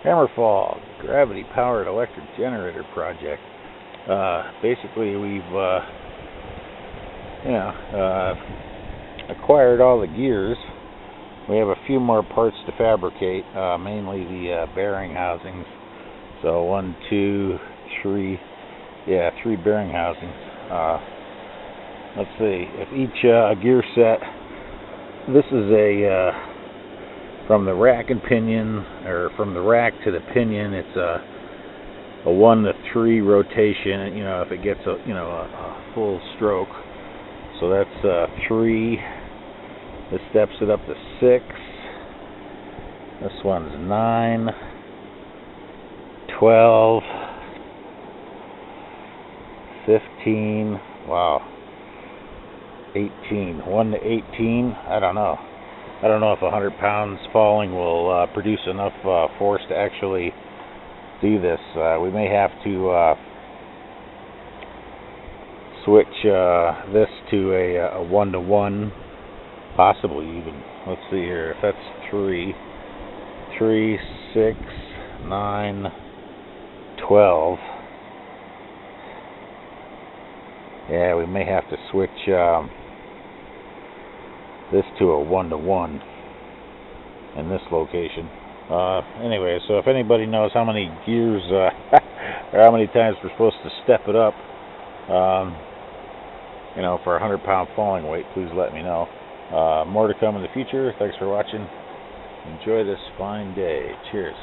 hammerFall gravity-powered electric generator project. Basically, we've acquired all the gears. We have a few more parts to fabricate, mainly the bearing housings. So 1, 2, 3, 3 bearing housings. Let's see, if each gear set, this is a from the rack and pinion, or from the rack to the pinion, it's a 1 to 3 rotation. If it gets a full stroke, so that's 3. This steps it up to 6. This one's 9, 12, 15. Wow. 18. 1 to 18. I don't know if 100 pounds falling will produce enough force to actually do this. We may have to switch this to a 1-to-1, possibly even. Let's see here. If that's 3, 6, 9, 12. Yeah, we may have to switch this to a 1-to-1 in this location. Anyway, so if anybody knows how many gears or how many times we're supposed to step it up, for a 100-pound falling weight, please let me know. More to come in the future. Thanks for watching. Enjoy this fine day. Cheers.